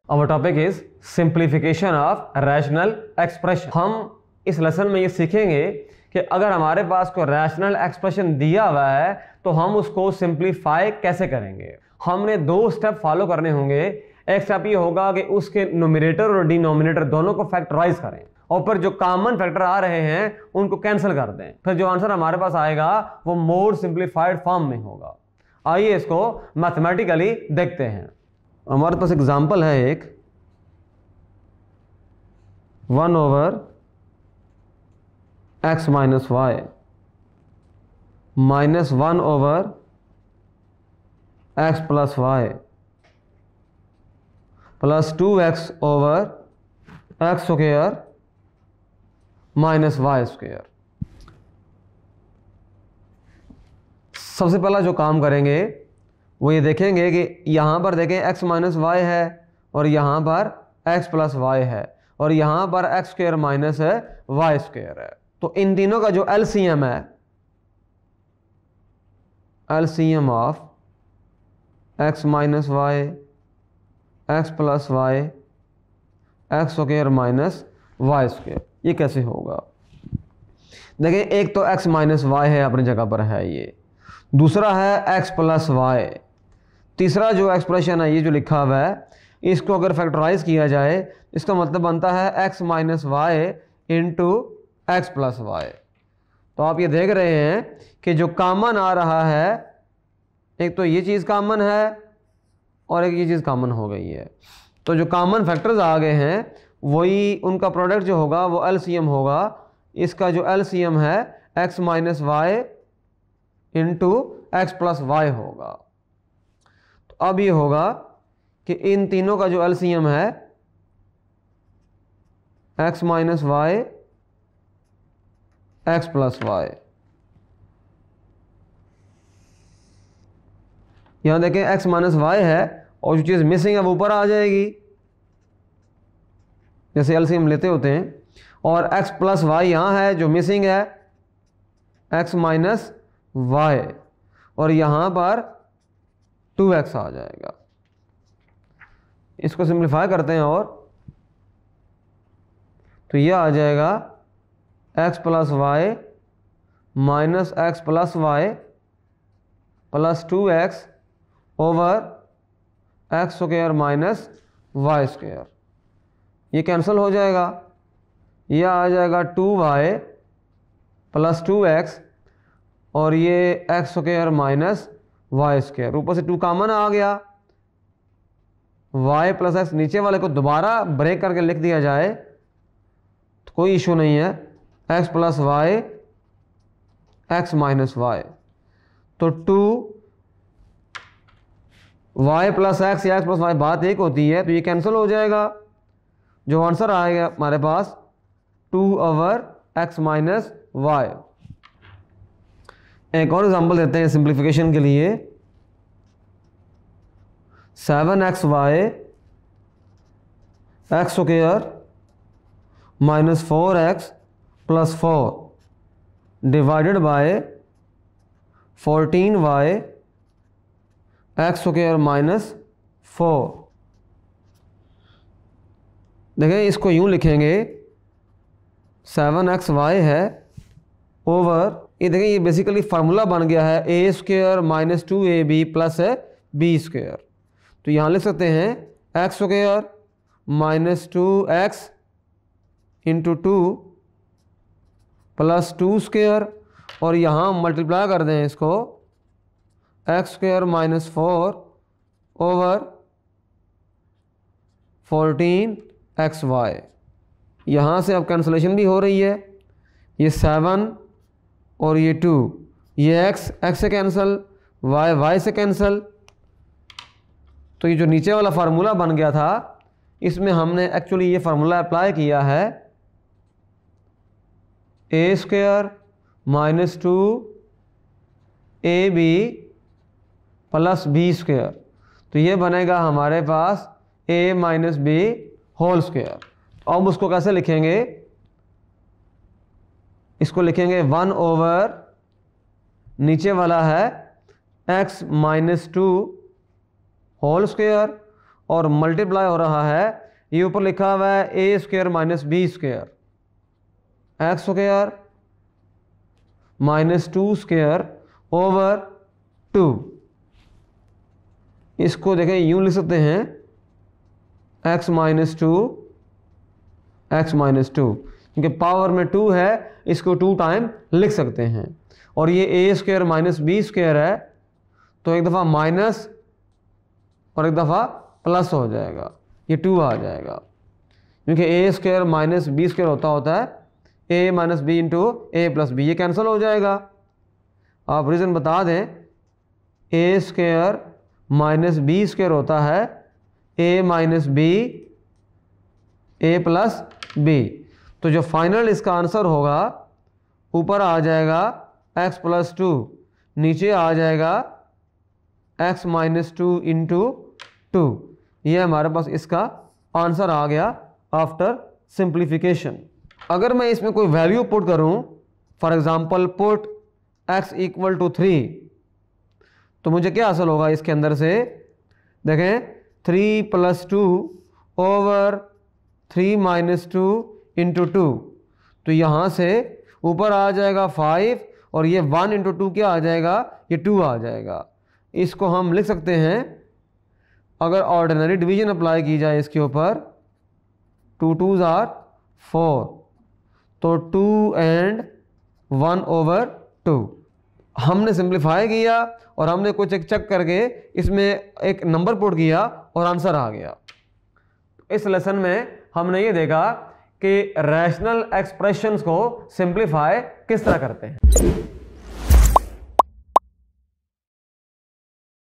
Our topic is simplification of rational expression. हम इस lesson में ये सीखेंगे कि अगर हमारे पास कोई रैशनल एक्सप्रेशन दिया हुआ है तो हम उसको सिंप्लीफाई कैसे करेंगे। हमने दो स्टेप फॉलो करने होंगे। एक स्टेप ये होगा कि उसके नोमिनेटर और डिनोमिनेटर दोनों को फैक्टराइज करें और फिर जो कॉमन फैक्टर आ रहे हैं उनको कैंसिल कर दें। फिर जो आंसर हमारे पास आएगा वो मोर सिंप्लीफाइड फॉर्म में होगा। आइए इसको मैथमेटिकली देखते हैं। हमारे पास एग्जांपल है एक 1/x minus y minus 1/x plus y plus 2x over x square minus y square. सबसे पहला जो काम करेंगे वो ये देखेंगे कि यहाँ पर देखें x माइनस वाई है और यहाँ पर x प्लस वाई है और यहाँ पर x स्क्वायर माइनस है वाई स्क्वायर है। तो इन तीनों का जो LCM है, LCM of x minus y, x plus y, x square minus y square, ये कैसे होगा। देखें एक तो x माइनस वाई है अपनी जगह पर है, ये दूसरा है x प्लस वाई, तीसरा जो एक्सप्रेशन है ये जो लिखा हुआ है इसको अगर फैक्टराइज किया जाए इसका मतलब बनता है x minus y into x plus y. तो आप ये देख रहे हैं कि जो कॉमन आ रहा है एक तो ये चीज़ कॉमन है और एक ये चीज़ कॉमन हो गई है। तो जो कॉमन फैक्टर्स आ गए हैं वही उनका प्रोडक्ट जो होगा वो LCM होगा। इसका जो LCM है x minus y into x plus y होगा। तो अब ये होगा कि इन तीनों का जो LCM है x minus y x plus y. यहां देखें x माइनस वाई है और जो चीज़ मिसिंग है वो ऊपर आ जाएगी जैसे LCM लेते होते हैं, और x प्लस वाई यहाँ है जो मिसिंग है x माइनस वाई और यहाँ पर 2x आ जाएगा। इसको सिंप्लीफाई करते हैं और तो यह आ जाएगा x plus y minus x plus y plus 2x over x square minus y square. ये कैंसिल हो जाएगा, यह आ जाएगा 2y प्लस 2x और ये x square minus y square. ऊपर से 2 कॉमन आ गया, y प्लस एक्स नीचे वाले को दोबारा ब्रेक करके लिख दिया जाए तो कोई इशू नहीं है। x plus y x minus y, तो 2y प्लस एक्स या x प्लस वाई बात एक होती है तो ये कैंसिल हो जाएगा। जो आंसर आएगा हमारे पास 2/x माइनस वाई। एक और एग्जांपल देते हैं सिंप्लीफिकेशन के लिए। 7xy x square minus 4x plus 4 divided by 14y x square minus 4। देखें इसको यूं लिखेंगे 7xy है ओवर, ये देखें ये बेसिकली फार्मूला बन गया है a square minus 2ab plus b square. तो यहाँ लिख सकते हैं x square minus 2x into 2 plus 2 square और यहाँ मल्टीप्लाई कर दें इसको x square minus 4 over 14xy। यहाँ से अब कैंसलेशन भी हो रही है, ये 7 और ये 2, ये x से कैंसिल, y से कैंसिल। तो ये जो नीचे वाला फार्मूला बन गया था इसमें हमने एक्चुअली ये फार्मूला अप्लाई किया है a square minus 2ab plus b square. तो ये बनेगा हमारे पास a minus b whole square. अब उसको कैसे लिखेंगे, इसको लिखेंगे 1 ओवर नीचे वाला है x माइनस 2 होल स्क्वायर और मल्टीप्लाई हो रहा है, ये ऊपर लिखा हुआ है A square minus B square, x square minus 2 square over 2। इसको देखें यूं लिख सकते हैं x माइनस 2 क्योंकि पावर में 2 है, इसको 2 टाइम लिख सकते हैं। और ये ए स्क्वायर माइनस बी स्क्वायर है, तो एक दफ़ा माइनस और एक दफ़ा प्लस हो जाएगा, ये 2 आ जाएगा, क्योंकि ए स्क्वायर माइनस बी स्क्वायर होता है ए माइनस बी इंटू ए प्लस बी, ये कैंसिल हो जाएगा। आप रीज़न बता दें, ए स्क्वायर माइनस बी स्क्वायर होता है ए माइनस बी ए प्लस बी। तो जो फाइनल इसका आंसर होगा, ऊपर आ जाएगा x प्लस 2, नीचे आ जाएगा x माइनस 2 इंटू 2। ये हमारे पास इसका आंसर आ गया आफ्टर सिंप्लीफिकेशन। अगर मैं इसमें कोई वैल्यू पुट करूं, for example put x equal to 3, तो मुझे क्या हासिल होगा इसके अंदर से, देखें 3 प्लस 2 ओवर 3 माइनस 2 इंटू 2। तो यहाँ से ऊपर आ जाएगा 5 और ये 1 इंटू 2 क्या आ जाएगा, ये 2 आ जाएगा। इसको हम लिख सकते हैं, अगर ऑर्डिनरी डिवीजन अप्लाई की जाए इसके ऊपर, 2 2s आर 4, तो 2 एंड 1 ओवर 2। हमने सिंप्लीफाई किया और हमने कुछ एक चेक करके इसमें एक नंबर पुट किया और आंसर आ गया। इस लेसन में हमने ये देखा कि रैशनल एक्सप्रेशंस को सिंप्लीफाई किस तरह करते हैं।